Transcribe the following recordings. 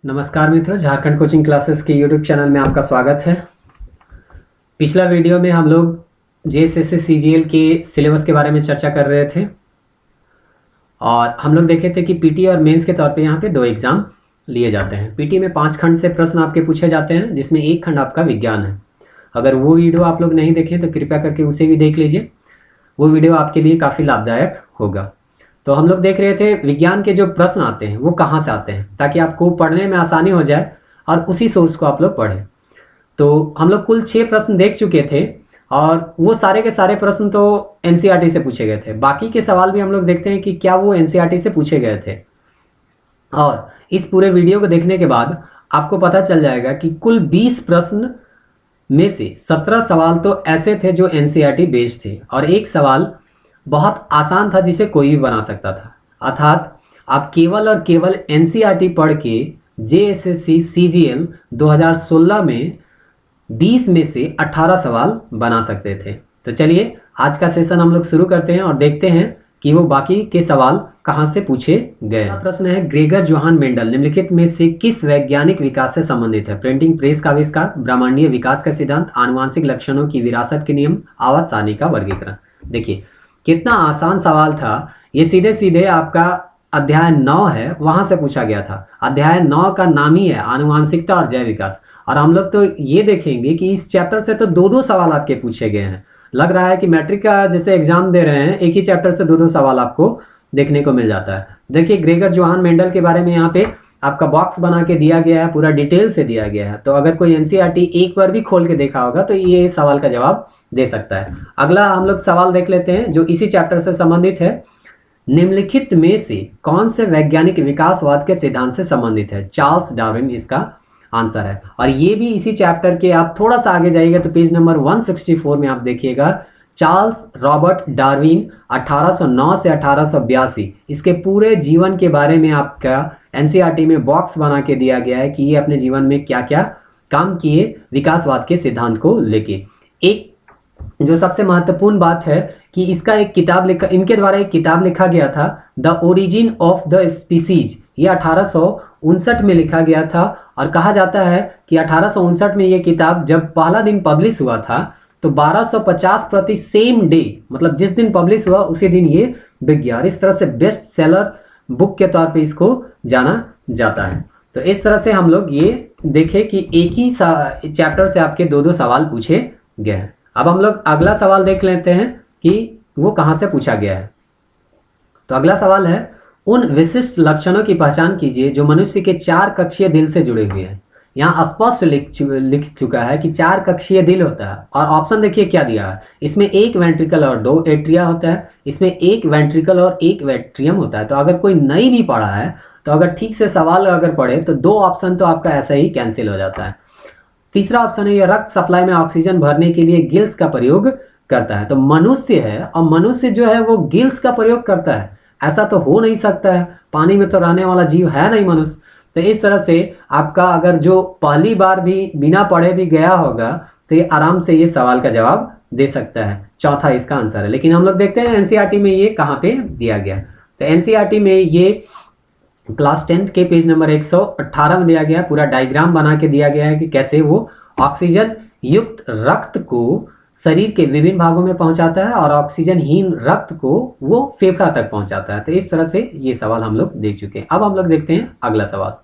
नमस्कार मित्रों, Jharkhand coaching classes के यूट्यूब चैनल में आपका स्वागत है। पिछला वीडियो में हम लोग जेएसएससी सीजीएल के सिलेबस के बारे में चर्चा कर रहे थे और हम लोग देखे थे कि पीटी और मेंस के तौर पे यहाँ पे 2 एग्जाम लिए जाते हैं। पीटी में 5 खंड से प्रश्न आपके पूछे जाते हैं, जिसमें 1 खंड आपका विज्ञान है। अगर वो वीडियो आप लोग नहीं देखें तो कृपया करके उसे भी देख लीजिए, वो वीडियो आपके लिए काफ़ी लाभदायक होगा। तो हम लोग देख रहे थे विज्ञान के जो प्रश्न आते हैं वो कहाँ से आते हैं, ताकि आपको पढ़ने में आसानी हो जाए और उसी सोर्स को आप लोग पढ़ें। तो हम लोग कुल 6 प्रश्न देख चुके थे और वो सारे के सारे प्रश्न तो एनसीईआरटी से पूछे गए थे। बाकी के सवाल भी हम लोग देखते हैं कि क्या वो एनसीईआरटी से पूछे गए थे। और इस पूरे वीडियो को देखने के बाद आपको पता चल जाएगा कि कुल 20 प्रश्न में से 17 सवाल तो ऐसे थे जो एनसीईआरटी बेस्ड थे और एक सवाल बहुत आसान था जिसे कोई भी बना सकता था। अर्थात आप केवल और केवल एनसीईआरटी पढ़ के जेएसएससी सीजीएल 2016 में 20 में से 18 सवाल बना सकते थे। तो चलिए आज का सेशन हम लोग शुरू करते हैं और देखते हैं कि वो बाकी के सवाल कहाँ से पूछे गए। प्रश्न है, ग्रेगर जोहान मेंडल निम्नलिखित में से किस वैज्ञानिक विकास से संबंधित है? प्रिंटिंग प्रेस का आविष्कार, ब्रह्मांडीय विकास का सिद्धांत, आनुवांशिक लक्षणों की विरासत के नियम, आवाज सारणी का वर्गीकरण। देखिए कितना आसान सवाल था। ये सीधे सीधे आपका अध्याय 9 है, वहां से पूछा गया था। अध्याय 9 का नाम ही है आनुवांशिकता और जैव विकास। और हम लोग तो ये देखेंगे कि इस चैप्टर से तो 2-2 सवाल आपके पूछे गए हैं। लग रहा है कि मैट्रिक का जैसे एग्जाम दे रहे हैं, एक ही चैप्टर से 2-2 सवाल आपको देखने को मिल जाता है। देखिए ग्रेगर जोहान मेंडल के बारे में यहाँ पे आपका बॉक्स बना के दिया गया है, पूरा डिटेल से दिया गया है। तो अगर कोई एनसीईआरटी एक बार भी खोल के देखा होगा तो ये सवाल का जवाब दे सकता है। अगला हम लोग सवाल देख लेते हैं जो इसी चैप्टर से संबंधित है। निम्नलिखित में से कौन से वैज्ञानिक विकासवाद के सिद्धांत से संबंधित है? चार्ल्स डार्विन इसका आंसर है। और ये भी इसी चैप्टर के, आप थोड़ा सा आगे जाइएगा तो पेज नंबर 164 में आप देखिएगा, चार्ल्स रॉबर्ट डार्विन 1809 से 1882 इसके पूरे जीवन के बारे में आपका एनसीईआरटी में बॉक्स बना के दिया गया है कि ये अपने जीवन में क्या क्या काम किए विकासवाद के सिद्धांत को लेके। एक जो सबसे महत्वपूर्ण बात है कि इसका एक किताब लिखा, इनके द्वारा एक किताब लिखा गया था, the origin of the species. ये 1859 में लिखा गया था और कहा जाता है कि 1859 में ये किताब जब पहला दिन पब्लिश हुआ था तो 1250 प्रति सेम डे, मतलब जिस दिन पब्लिश हुआ उसी दिन ये बिक गया। और इस तरह से बेस्ट सेलर बुक के तौर पे इसको जाना जाता है। तो इस तरह से हम लोग ये देखे कि एक ही चैप्टर से आपके 2-2 सवाल पूछे गए हैं। अब हम लोग अगला सवाल देख लेते हैं कि वो कहाँ से पूछा गया है। तो अगला सवाल है, उन विशिष्ट लक्षणों की पहचान कीजिए जो मनुष्य के 4 कक्षीय दिल से जुड़े हुए हैं। यहाँ स्पष्ट लिख चुका है कि 4 कक्षीय दिल होता है। और ऑप्शन देखिए क्या दिया है, इसमें 1 वेंट्रिकल और 2 एट्रिया होता है, इसमें 1 वेंट्रिकल और 1 वेट्रियम होता है। तो अगर कोई नहीं भी पढ़ा है तो अगर ठीक से सवाल अगर पढ़े तो 2 ऑप्शन तो आपका ऐसा ही कैंसिल हो जाता है। तीसरा ऑप्शन है, यह रक्त सप्लाई में ऑक्सीजन भरने के लिए गिल्स का प्रयोग करता है। तो मनुष्य है और मनुष्य जो है वो गिल्स का प्रयोग करता है, ऐसा तो हो नहीं सकता है, पानी में तो रहने वाला जीव है नहीं मनुष्य। तो इस तरह से आपका अगर जो पहली बार भी बिना पढ़े भी गया होगा तो ये आराम से ये सवाल का जवाब दे सकता है। चौथा इसका आंसर है। लेकिन हम लोग देखते हैं एनसीईआरटी में ये कहाँ पे दिया गया। तो एनसीईआरटी में ये क्लास 10 के पेज नंबर 118 में दिया गया, पूरा डायग्राम बना के दिया गया है कि कैसे वो ऑक्सीजन युक्त रक्त को शरीर के विभिन्न भागों में पहुंचाता है और ऑक्सीजनहीन रक्त को वो फेफड़ा तक पहुंचाता है। तो इस तरह से ये सवाल हम लोग देख चुके हैं। अब हम लोग देखते हैं अगला सवाल।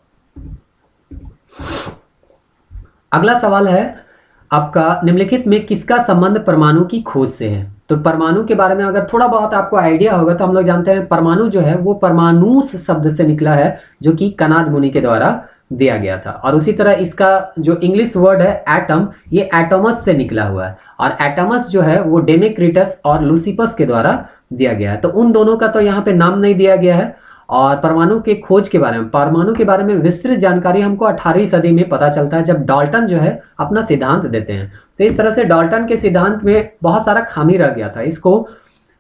अगला सवाल है आपका, निम्नलिखित में किसका संबंध परमाणु की खोज से है? तो परमाणु के बारे में अगर थोड़ा बहुत आपको आइडिया होगा तो हम लोग जानते हैं परमाणु जो है वो परमाणुस शब्द से निकला है, जो कि कनाद मुनि के द्वारा दिया गया था। और उसी तरह इसका जो इंग्लिश वर्ड है एटम, ये एटोमस से निकला हुआ है। और एटोमस जो है वो डेमेक्रिटस और लूसिपस के द्वारा दिया गया है। तो उन दोनों का तो यहाँ पे नाम नहीं दिया गया है। और परमाणु के खोज के बारे में, परमाणु के बारे में विस्तृत जानकारी हमको 18वीं सदी में पता चलता है, जब डाल्टन जो है अपना सिद्धांत देते हैं। तो इस तरह से डाल्टन के सिद्धांत में बहुत सारा खामी रह गया था। इसको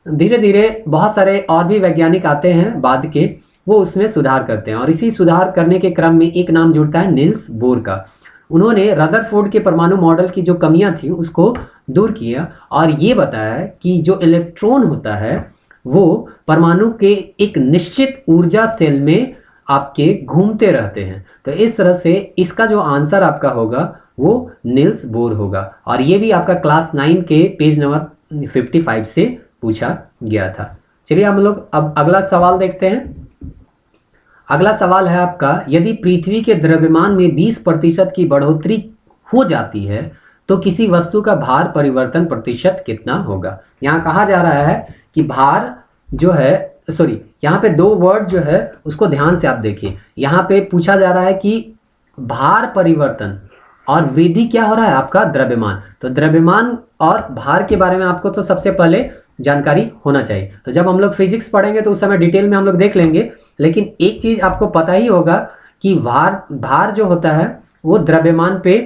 धीरे धीरे बहुत सारे और भी वैज्ञानिक आते हैं बाद के, वो उसमें सुधार करते हैं। और इसी सुधार करने के क्रम में एक नाम जुड़ता है निल्स बोर का। उन्होंने रदरफोर्ड के परमाणु मॉडल की जो कमियां थी उसको दूर किया और ये बताया कि जो इलेक्ट्रॉन होता है वो परमाणु के एक निश्चित ऊर्जा सेल में आपके घूमते रहते हैं। तो इस तरह से इसका जो आंसर आपका होगा वो नील्स बोर होगा, और ये भी आपका क्लास 9 के पेज नंबर 55 से पूछा गया था। चलिए हम लोग अब अगला सवाल देखते हैं। अगला सवाल है आपका, यदि पृथ्वी के द्रव्यमान में 20% की बढ़ोतरी हो जाती है तो किसी वस्तु का भार परिवर्तन प्रतिशत कितना होगा। यहाँ कहा जा रहा है कि भार जो है, सॉरी यहाँ पे दो वर्ड जो है उसको ध्यान से आप देखिए। यहाँ पे पूछा जा रहा है कि भार परिवर्तन और वृद्धि क्या हो रहा है आपका द्रव्यमान। तो द्रव्यमान और भार के बारे में आपको तो सबसे पहले जानकारी होना चाहिए। तो जब हम लोग फिजिक्स पढ़ेंगे तो उस समय डिटेल में हम लोग देख लेंगे, लेकिन एक चीज आपको पता ही होगा कि भार जो होता है वो द्रव्यमान पे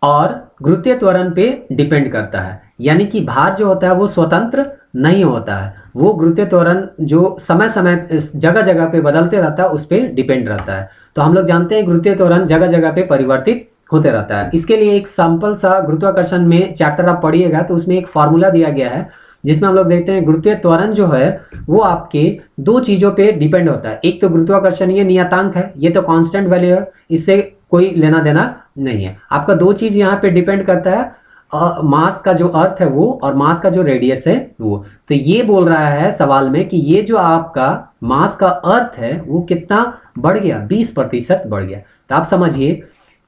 और गुरुत्वीय त्वरण पे डिपेंड करता है। यानी कि भार जो होता है वो स्वतंत्र नहीं होता है, वो गुरुत्वीय त्वरण जो समय समय जगह जगह पे बदलते रहता है उस पर डिपेंड रहता है। तो हम लोग जानते हैं गुरुत्वीय त्वरण जगह जगह पे परिवर्तित होते रहता है। इसके लिए एक सैंपल सा गुरुत्वाकर्षण में चैप्टर आप पढ़िएगा तो उसमें एक फॉर्मूला दिया गया है जिसमें हम लोग देखते हैं गुरुत्वीय त्वरण जो है वो आपके दो चीजों पे डिपेंड होता है। एक तो गुरुत्वाकर्षणीय नियतांक है, ये तो कांस्टेंट वैल्यू है, इससे कोई लेना देना नहीं है। आपका दो चीज यहाँ पे डिपेंड करता है, मास का जो अर्थ है वो और मास का जो रेडियस है वो। तो ये बोल रहा है सवाल में कि ये जो आपका मास का अर्थ है वो कितना बढ़ गया, 20% बढ़ गया। तो आप समझिए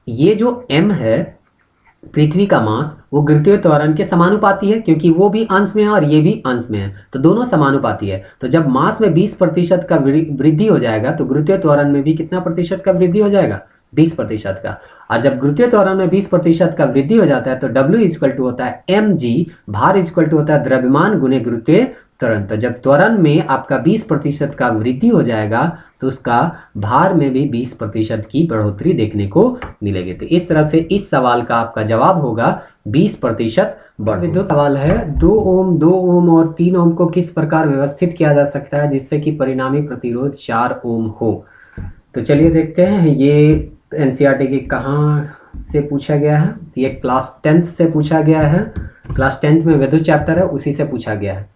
ये जो m है पृथ्वी का मास वो गुरुत्वीय त्वरण के समानुपाती है, क्योंकि वो भी अंश में है और ये भी अंश में है, तो दोनों समानुपाती है। तो जब मास में 20% का वृद्धि हो जाएगा तो गुरुत्वीय त्वरण में भी कितना प्रतिशत का वृद्धि हो जाएगा, 20% का। और जब गुरुत्वीय त्वरण में 20% का वृद्धि हो जाता है तो W इक्वल टू होता है mg, भार इक्वल टू होता है द्रव्यमान गुने गुरुत्वीय त्वरण। तो जब त्वरण में आपका 20% का वृद्धि हो जाएगा तो उसका भार में भी 20% की बढ़ोतरी देखने को मिलेगी। तो इस तरह से इस सवाल का आपका जवाब होगा 20% बढ़। विद्युत सवाल है, 2 ओम 2 ओम और 3 ओम को किस प्रकार व्यवस्थित किया जा सकता है जिससे कि परिणामी प्रतिरोध 4 ओम हो। तो चलिए देखते हैं ये एनसीईआरटी के कहाँ से पूछा गया है। ये क्लास 10th से पूछा गया है, क्लास 10th में विद्युत चैप्टर है उसी से पूछा गया है।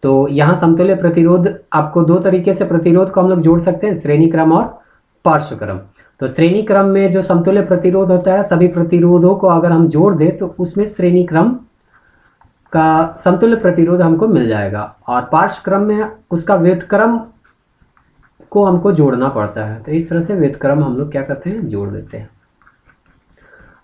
तो यहाँ समतुल्य प्रतिरोध, आपको दो तरीके से प्रतिरोध को हम लोग जोड़ सकते हैं, श्रेणी क्रम और पार्श्व क्रम। तो श्रेणी क्रम में जो समतुल्य प्रतिरोध होता है सभी प्रतिरोधों को अगर हम जोड़ दें तो उसमें श्रेणी क्रम का समतुल्य प्रतिरोध हमको मिल जाएगा, और पार्श्व क्रम में उसका व्युत्क्रम को हमको जोड़ना पड़ता है। तो इस तरह से व्युत्क्रम हम लोग क्या करते हैं, जोड़ देते हैं।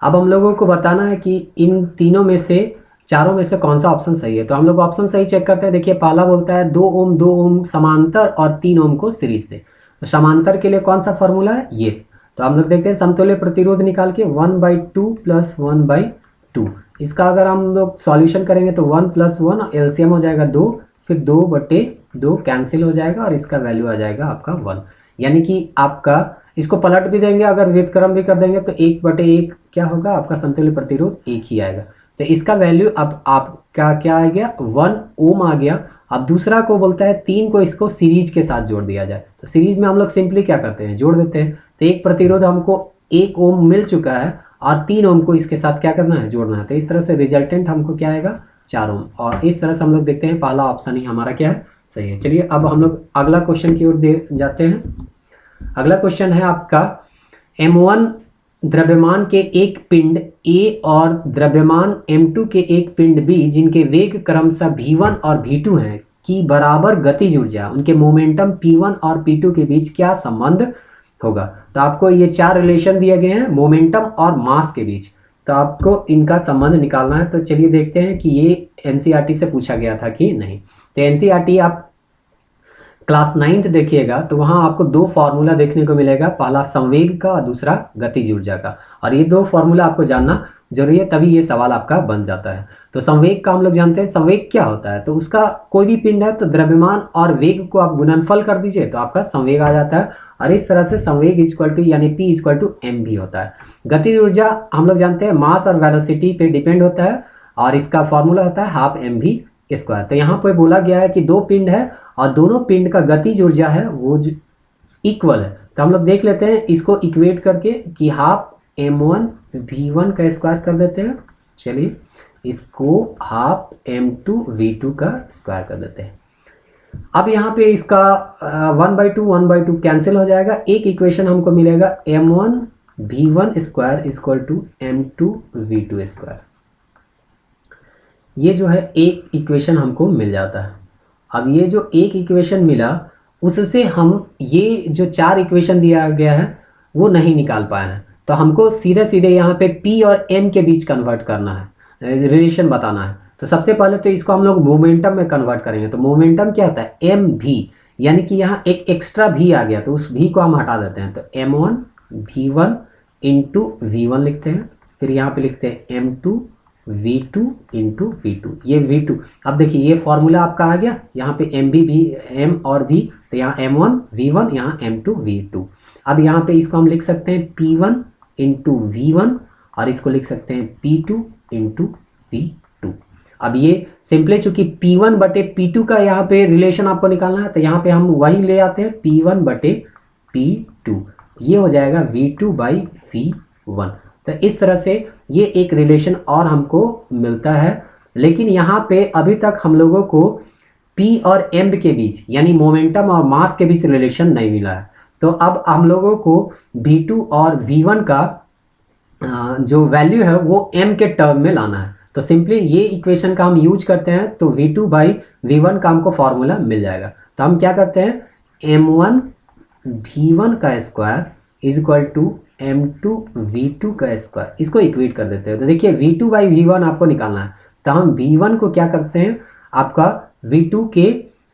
अब हम लोगों को बताना है कि इन तीनों में से, चारों में से कौन सा ऑप्शन सही है। तो हम लोग ऑप्शन सही चेक करते हैं। देखिए पहला बोलता है 2 ओम 2 ओम समांतर और 3 ओम को सीरीज से। तो समांतर के लिए कौन सा फॉर्मूला है, ये। तो हम लोग देखते हैं समतुल्य प्रतिरोध निकाल के 1/2 + 1/2। इसका अगर हम लोग सॉल्यूशन करेंगे तो 1 + 1 एलसीएम हो जाएगा 2, फिर 2/2 कैंसिल हो जाएगा और इसका वैल्यू आ जाएगा आपका 1। यानी कि आपका इसको पलट भी देंगे, अगर व्युत्क्रम भी कर देंगे तो 1/1 क्या होगा, आपका समतुल्य प्रतिरोध 1 ही आएगा। तो इसका वैल्यू अब आपका क्या आ गया, 1 ओम आ गया। अब दूसरा को बोलता है 3 को इसको सीरीज के साथ जोड़ दिया जाए। तो सीरीज में हम लोग सिंपली क्या करते हैं, जोड़ देते हैं। तो एक प्रतिरोध हमको 1 ओम मिल चुका है और 3 ओम को इसके साथ क्या करना है, जोड़ना है। तो इस तरह से रिजल्टेंट हमको क्या आएगा, 4 ओम। और इस तरह से हम लोग देखते हैं पहला ऑप्शन ही हमारा क्या है, सही है। चलिए अब हम लोग अगला क्वेश्चन की ओर जाते हैं। अगला क्वेश्चन है आपका, m1 द्रव्यमान के एक पिंड A और द्रव्यमान m2 के एक पिंड B जिनके वेग क्रमशः v1 और v2 हैं की बराबर गतिज ऊर्जा, उनके मोमेंटम p1 और p2 के बीच क्या संबंध होगा। तो आपको ये 4 रिलेशन दिए गए हैं मोमेंटम और मास के बीच, तो आपको इनका संबंध निकालना है। तो चलिए देखते हैं कि ये एनसीईआरटी से पूछा गया था कि नहीं। तो एनसीईआरटी आप क्लास 9th देखिएगा तो वहां आपको 2 फॉर्मूला देखने को मिलेगा, पहला संवेग का और दूसरा गतिज ऊर्जा का। और ये 2 फॉर्मूला आपको जानना जरूरी है, तभी ये सवाल आपका बन जाता है। तो संवेग का हम लोग जानते हैं, संवेग क्या होता है। तो उसका कोई भी पिंड है तो द्रव्यमान और वेग को आप गुणनफल कर दीजिए तो आपका संवेग आ जाता है। और इस तरह से संवेग इक्वल टू यानी P इक्वल टू m भी होता है। गतिज ऊर्जा हम लोग जानते हैं मास और वेलोसिटी पे डिपेंड होता है और इसका फॉर्मूला होता है हाफ mv²। तो यहाँ पे बोला गया है कि 2 पिंड है और दोनों पिंड का गतिज ऊर्जा है वो इक्वल है। तो हम लोग देख लेते हैं इसको इक्वेट करके कि हाफ m1 v1 का स्क्वायर कर देते हैं। चलिए इसको हाफ m2 v2 का स्क्वायर कर देते हैं। अब यहाँ पे इसका 1/2 कैंसिल हो जाएगा, एक इक्वेशन हमको मिलेगा m1v1 square equal to m2v2 square. ये जो है एक इक्वेशन हमको मिल जाता है। अब ये जो एक इक्वेशन मिला उससे हम ये जो 4 इक्वेशन दिया गया है वो नहीं निकाल पाए हैं, तो हमको सीधे सीधे यहाँ पे p और m के बीच कन्वर्ट करना है, रिलेशन बताना है। तो सबसे पहले तो इसको हम लोग मोमेंटम में कन्वर्ट करेंगे। तो मोमेंटम क्या होता है, एम भी, यानी कि यहाँ एक एक्स्ट्रा भी आ गया तो उस भी को हम हटा देते हैं। तो m1 v1 इंटू v1 लिखते हैं, फिर यहाँ पे लिखते हैं m2 v2 इंटू v2, ये v2। अब देखिए ये फॉर्मूला आपका आ गया, यहाँ पे m भी m और v, तो यहाँ m1 v1, यहाँ m2 v2। अब यहाँ पे इसको हम लिख सकते हैं p1 इंटू v1 और इसको लिख सकते हैं p2 इंटू v2। अब ये सिंपली चूंकि p1 बटे p2 का यहाँ पे रिलेशन आपको निकालना है, तो यहाँ पे हम वही ले आते हैं p1 बटे p2, ये हो जाएगा v2 बाई v1। तो इस तरह से ये एक रिलेशन और हमको मिलता है। लेकिन यहाँ पे अभी तक हम लोगों को p और m के बीच यानी मोमेंटम और मास के बीच रिलेशन नहीं मिला है। तो अब हम लोगों को v2 और v1 का जो वैल्यू है वो m के टर्म में लाना है। तो सिंपली ये इक्वेशन का हम यूज करते हैं, तो v2 बाई v1 का हमको फॉर्मूला मिल जाएगा। तो हम क्या करते हैं, m1 v1 का square is equal to m2 v2 का स्क्वायर, इसको इक्वेट कर देते हैं। तो देखिए v2 बाई v1 आपको निकालना है, तो हम v1 को क्या करते हैं, आपका v2 के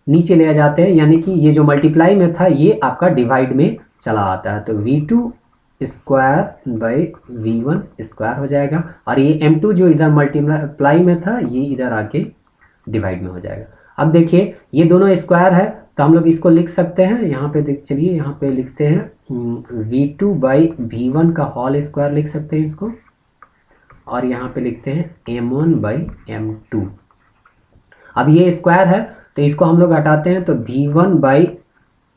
नीचे ले जाते हैं, यानी कि ये जो मल्टीप्लाई में था ये आपका डिवाइड में चला आता है। तो v2 square by v1 square हो जाएगा, और ये m2 जो इधर मल्टीप्लाई में था ये इधर आके डिवाइड में हो जाएगा। अब देखिए ये दोनों स्क्वायर है, तो हम लोग इसको लिख सकते हैं, यहाँ पे देख, चलिए यहाँ पे लिखते हैं v2 बाई v1 का होल स्क्वायर लिख सकते हैं इसको, और यहाँ पे लिखते हैं m1 बाई m2। अब ये स्क्वायर है तो इसको हम लोग हटाते हैं, तो v1 by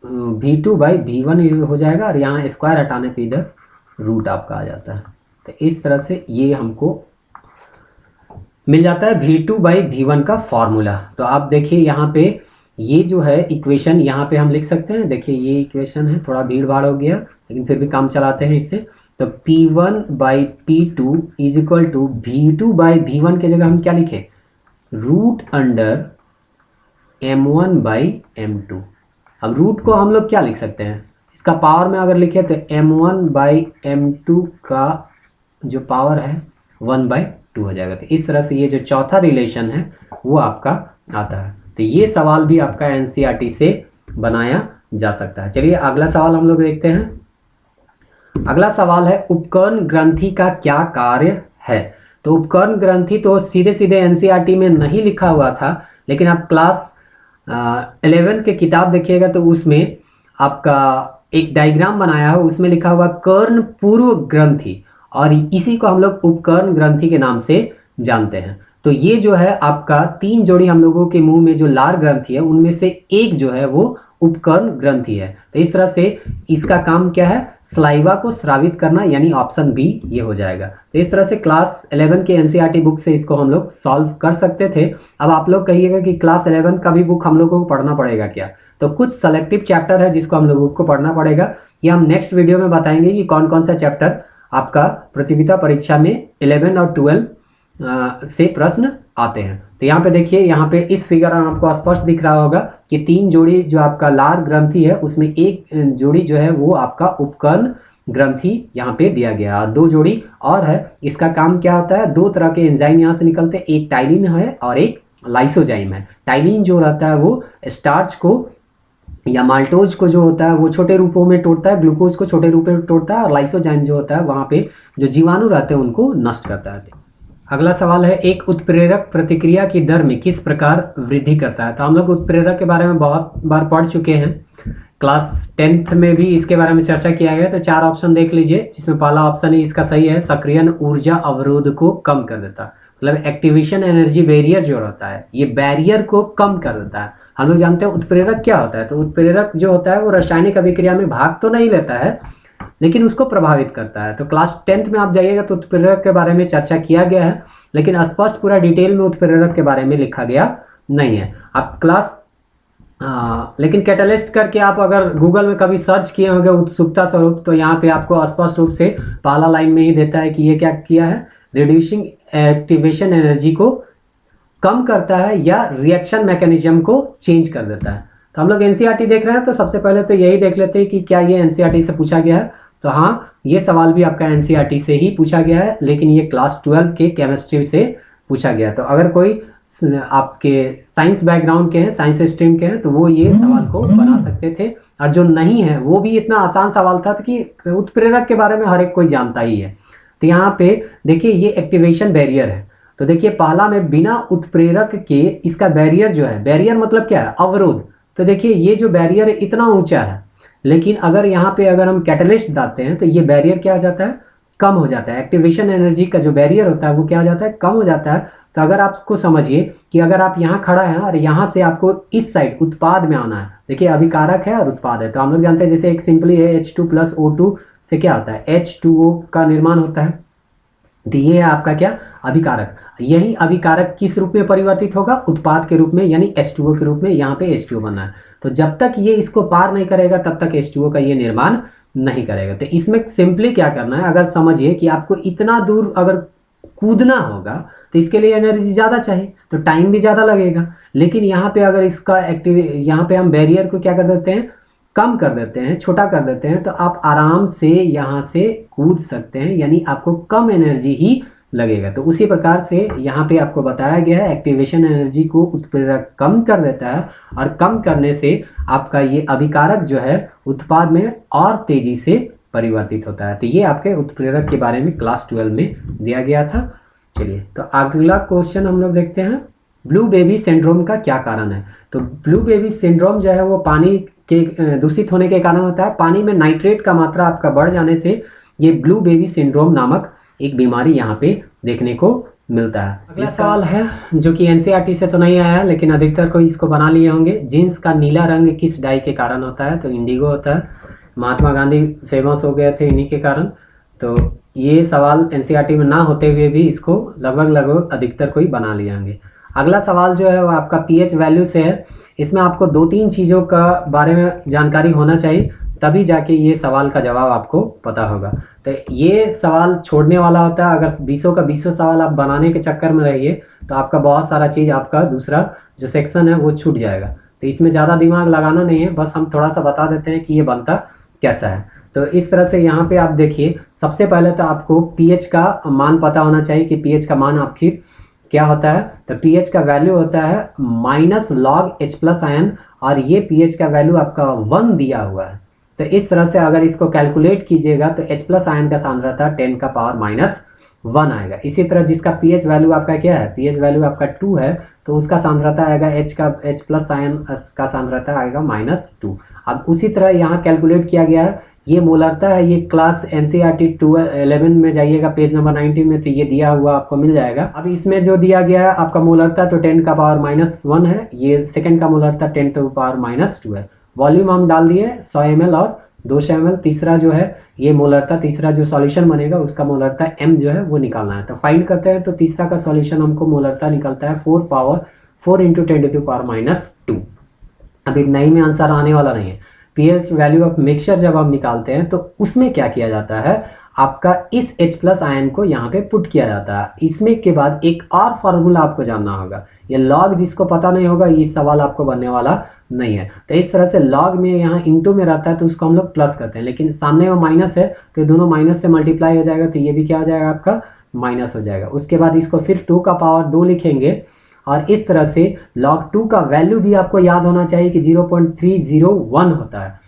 v2 by v1 हो जाएगा, और यहाँ स्क्वायर हटाने पे इधर रूट आपका आ जाता है। तो इस तरह से ये हमको मिल जाता है v2 बाई v1 का फॉर्मूला। तो आप देखिए यहाँ पे ये जो है इक्वेशन यहाँ पे हम लिख सकते हैं, देखिए ये इक्वेशन है, थोड़ा भीड़ भाड़ हो गया लेकिन फिर भी काम चलाते हैं इससे। तो p1 by p2 is equal to v2 by v1 के जगह हम क्या लिखे, root under m1 by m2। अब रूट को हम लोग क्या लिख सकते हैं, इसका पावर में अगर लिखे तो m1 बाई m2 का जो पावर है 1/2 हो जाएगा। तो इस तरह से ये जो चौथा रिलेशन है वो आपका आता है। तो ये सवाल भी आपका एनसीईआरटी से बनाया जा सकता है। चलिए अगला सवाल हम लोग देखते हैं। अगला सवाल है उपकर्ण ग्रंथि का क्या कार्य है। तो उपकर्ण ग्रंथि तो सीधे सीधे एनसीईआरटी में नहीं लिखा हुआ था, लेकिन आप क्लास 11 के किताब देखिएगा तो उसमें आपका एक डायग्राम बनाया है, उसमें लिखा हुआ कर्ण पूर्व ग्रंथि, और इसी को हम लोग उपकर्ण ग्रंथि के नाम से जानते हैं। तो ये जो है आपका 3 जोड़ी हम लोगों के मुंह में जो लार ग्रंथि है उनमें से एक जो है वो उपकर्ण ग्रंथि है। तो इस तरह से इसका काम क्या है, स्लाइवा को स्रावित करना, यानी ऑप्शन बी ये हो जाएगा। तो इस तरह से क्लास 11 के एनसीईआरटी बुक से इसको हम लोग सॉल्व कर सकते थे। अब आप लोग कहिएगा कि क्लास 11 का भी बुक हम लोगों को पढ़ना पड़ेगा क्या, तो कुछ सेलेक्टिव चैप्टर है जिसको हम लोगों को पढ़ना पड़ेगा। ये हम नेक्स्ट वीडियो में बताएंगे कि कौन कौन सा चैप्टर आपका प्रतियोगिता परीक्षा में 11 और 12 से प्रश्न आते हैं। तो यहाँ पे देखिए, यहाँ पे इस फिगर में आपको स्पष्ट दिख रहा होगा कि 3 जोड़ी जो आपका लार ग्रंथि है उसमें एक जोड़ी जो है वो आपका उपकर्ण ग्रंथि यहाँ पे दिया गया, 2 जोड़ी और है। इसका काम क्या होता है, 2 तरह के एंजाइम यहाँ से निकलते हैं, एक टाइलिन है और एक लाइसोजाइम है। टाइलिन जो रहता है वो स्टार्च को या माल्टोज को जो होता है वो छोटे रूपों में तोड़ता है, ग्लूकोज को छोटे रूपों में तोड़ता है, और लाइसोजाइम जो होता है वहाँ पे जो जीवाणु रहते हैं उनको नष्ट करता है। अगला सवाल है, एक उत्प्रेरक प्रतिक्रिया की दर में किस प्रकार वृद्धि करता है। तो हम लोग उत्प्रेरक के बारे में बहुत बार पढ़ चुके हैं, क्लास 10th में भी इसके बारे में चर्चा किया गया। तो 4 ऑप्शन देख लीजिए, जिसमें पहला ऑप्शन ही इसका सही है, सक्रियण ऊर्जा अवरोध को कम कर देता है। मतलब एक्टिवेशन एनर्जी बैरियर जो रहता है ये बैरियर को कम कर देता है। हम लोग जानते हैं उत्प्रेरक क्या होता है, तो उत्प्रेरक जो होता है वो रासायनिक अभिक्रिया में भाग तो नहीं लेता है लेकिन उसको प्रभावित करता है। तो क्लास 10th में आप जाइएगा तो उत्प्रेरक के बारे में चर्चा किया गया है, लेकिन स्पष्ट पूरा डिटेल में उत्प्रेरक के बारे में लिखा गया नहीं है। आप क्लास लेकिन कैटलिस्ट करके आप अगर गूगल में कभी सर्च किए होंगे उत्सुकता स्वरूप, तो यहाँ पे आपको स्पष्ट रूप से पहला लाइन में ही देता है कि ये क्या किया है, रिड्यूसिंग एक्टिवेशन एनर्जी को कम करता है या रिएक्शन मैकेनिज्म को चेंज कर देता है। तो हम लोग एनसीईआरटी देख रहे हैं, तो सबसे पहले तो यही देख लेते हैं कि क्या ये एनसीईआरटी से पूछा गया है। तो हाँ, ये सवाल भी आपका एनसीईआरटी से ही पूछा गया है, लेकिन ये क्लास 12 के केमिस्ट्री से पूछा गया है। तो अगर कोई आपके साइंस बैकग्राउंड के हैं, साइंस स्ट्रीम के हैं, तो वो ये सवाल को बना सकते थे। और जो नहीं है वो भी इतना आसान सवाल था कि उत्प्रेरक के बारे में हर एक कोई जानता ही है। तो यहाँ पे देखिए ये एक्टिवेशन बैरियर है। तो देखिए पहला में बिना उत्प्रेरक के इसका बैरियर जो है, बैरियर मतलब क्या है, अवरोध। तो देखिए ये जो बैरियर है इतना ऊंचा है, लेकिन अगर यहाँ पे अगर हम कैटलिस्ट डालते हैं तो ये बैरियर क्या हो जाता है, कम हो जाता है। एक्टिवेशन एनर्जी का जो बैरियर होता है वो क्या हो जाता है, कम हो जाता है। तो अगर आपको समझिए कि अगर आप यहाँ खड़ा है और यहाँ से आपको इस साइड उत्पाद में आना है, देखिए अभिकारक है और उत्पाद है। तो हम लोग जानते हैं जैसे एक सिंपली है H2 प्लस O2 से क्या होता है, H2O का निर्माण होता है। तो ये है आपका क्या, अभिकारक। यही अभिकारक किस रूप में परिवर्तित होगा, उत्पाद के रूप में, यानी H2O के रूप में। यहाँ पे H2O बनना है, तो जब तक ये इसको पार नहीं करेगा तब तक H2O का ये निर्माण नहीं करेगा। तो इसमें सिंपली क्या करना है, अगर समझिए कि आपको इतना दूर अगर कूदना होगा तो इसके लिए एनर्जी ज़्यादा चाहिए, तो टाइम भी ज़्यादा लगेगा। लेकिन यहाँ पे अगर इसका यहाँ पे हम बैरियर को क्या कर देते हैं, कम कर देते हैं, छोटा कर देते हैं, तो आप आराम से यहाँ से कूद सकते हैं, यानी आपको कम एनर्जी ही लगेगा। तो उसी प्रकार से यहाँ पे आपको बताया गया है एक्टिवेशन एनर्जी को उत्प्रेरक कम कर देता है, और कम करने से आपका ये अभिकारक जो है उत्पाद में और तेजी से परिवर्तित होता है। तो ये आपके उत्प्रेरक के बारे में क्लास 12 में दिया गया था। चलिए तो अगला क्वेश्चन हम लोग देखते हैं, ब्लू बेबी सिंड्रोम का क्या कारण है। तो ब्लू बेबी सिंड्रोम जो है वो पानी के दूषित होने के कारण होता है। पानी में नाइट्रेट का मात्रा आपका बढ़ जाने से ये ब्लू बेबी सिंड्रोम नामक एक बीमारी यहाँ पे देखने को मिलता है। अगला सवाल है जो कि एनसीईआरटी से तो नहीं आया, लेकिन अधिकतर कोई इसको बना लिए होंगे, जींस का नीला रंग किस डाई के कारण होता है। तो इंडिगो होता है। महात्मा गांधी फेमस हो गए थे इन्हीं के कारण। तो ये सवाल एनसीईआरटी में ना होते हुए भी इसको लगभग अधिकतर कोई बना लिए होंगे। अगला सवाल जो है वो आपका पीएच वैल्यू से है। इसमें आपको 2-3 चीज़ों का बारे में जानकारी होना चाहिए, तभी जाके ये सवाल का जवाब आपको पता होगा। तो ये सवाल छोड़ने वाला होता है। अगर 20 का 20 सवाल आप बनाने के चक्कर में रहिए तो आपका बहुत सारा चीज़, आपका दूसरा जो सेक्शन है वो छूट जाएगा। तो इसमें ज़्यादा दिमाग लगाना नहीं है, बस हम थोड़ा सा बता देते हैं कि ये बनता कैसा है। तो इस तरह से यहाँ पे आप देखिए, सबसे पहले तो आपको पीएच का मान पता होना चाहिए कि पीएच का मान आखिर क्या होता है। तो पीएच का वैल्यू होता है -log H+ion, और ये पीएच का वैल्यू आपका 1 दिया हुआ है। तो इस तरह से अगर इसको कैलकुलेट कीजिएगा तो H+ion का सांद्रता 10⁻⁻1 आएगा। इसी तरह जिसका पीएच वैल्यू आपका क्या है, पीएच वैल्यू आपका 2 है, तो उसका सांद्रता आएगा H+ion का सांद्रता आएगा -2। अब उसी तरह यहाँ कैलकुलेट किया गया है, ये मोलरता है। ये क्लास एनसीईआरटी 11 में जाइएगा पेज नंबर 19 में, तो ये दिया हुआ आपको मिल जाएगा। अब इसमें जो दिया गया है आपका मोलरता तो 10⁻⁻1 है, ये सेकंड का मोलरता 10⁻2 है। वॉल्यूम हम डाल दिए 100 ml और 200 ml। तीसरा जो है ये मोलरता, तीसरा जो सॉल्यूशन बनेगा उसका मोलरता m जो है वो निकालना है। तो फाइंड करते हैं, तो तीसरा का सॉल्यूशन हमको मोलरता निकलता है 4 × 10⁻²। अभी नई में आंसर आने वाला नहीं है। पीएच वैल्यू ऑफ मिक्सचर जब हम निकालते हैं तो उसमें क्या किया जाता है, आपका इस H+ को यहाँ पे पुट किया जाता है। इसमें के बाद एक और फार्मूला आपको जानना होगा। ये लॉग जिसको पता नहीं होगा ये सवाल आपको बनने वाला नहीं है। तो इस तरह से लॉग में यहाँ इंटू में रहता है तो उसको हम लोग प्लस करते हैं, लेकिन सामने में माइनस है तो दोनों माइनस से मल्टीप्लाई हो जाएगा, तो ये भी क्या हो जाएगा आपका माइनस हो जाएगा। उसके बाद इसको फिर 2 का पावर 2 लिखेंगे, और इस तरह से log 2 का वैल्यू भी आपको याद होना चाहिए कि 0.301 होता है,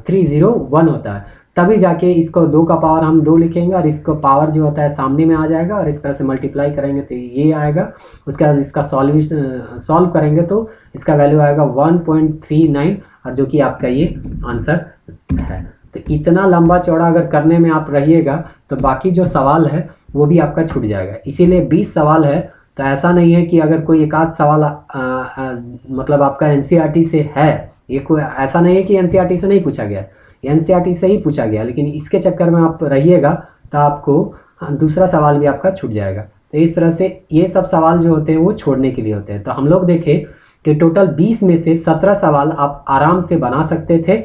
301 होता है। तभी जाके इसको 2 का पावर हम 2 लिखेंगे और इसको पावर जो होता है सामने में आ जाएगा, और इस तरह से मल्टीप्लाई करेंगे तो ये आएगा। उसके बाद इसका सॉल्व करेंगे तो इसका वैल्यू आएगा 1.39, और जो कि आपका ये आंसर है। तो इतना लंबा चौड़ा अगर करने में आप रहिएगा तो बाकी जो सवाल है वो भी आपका छूट जाएगा। इसीलिए 20 सवाल है, तो ऐसा नहीं है कि अगर कोई एक आध सवाल मतलब आपका एनसीईआरटी से है, ये कोई ऐसा नहीं है कि एनसीईआरटी से नहीं पूछा गया, एनसीईआरटी से ही पूछा गया, लेकिन इसके चक्कर में आप रहिएगा तो आपको दूसरा सवाल भी आपका छूट जाएगा। तो इस तरह से ये सब सवाल जो होते हैं वो छोड़ने के लिए होते हैं। तो हम लोग देखें कि टोटल 20 में से 17 सवाल आप आराम से बना सकते थे,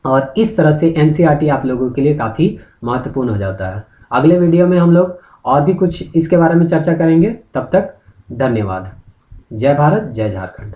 और इस तरह से एनसीईआरटी आप लोगों के लिए काफ़ी महत्वपूर्ण हो जाता है। अगले वीडियो में हम लोग और भी कुछ इसके बारे में चर्चा करेंगे। तब तक धन्यवाद। जय भारत, जय झारखंड।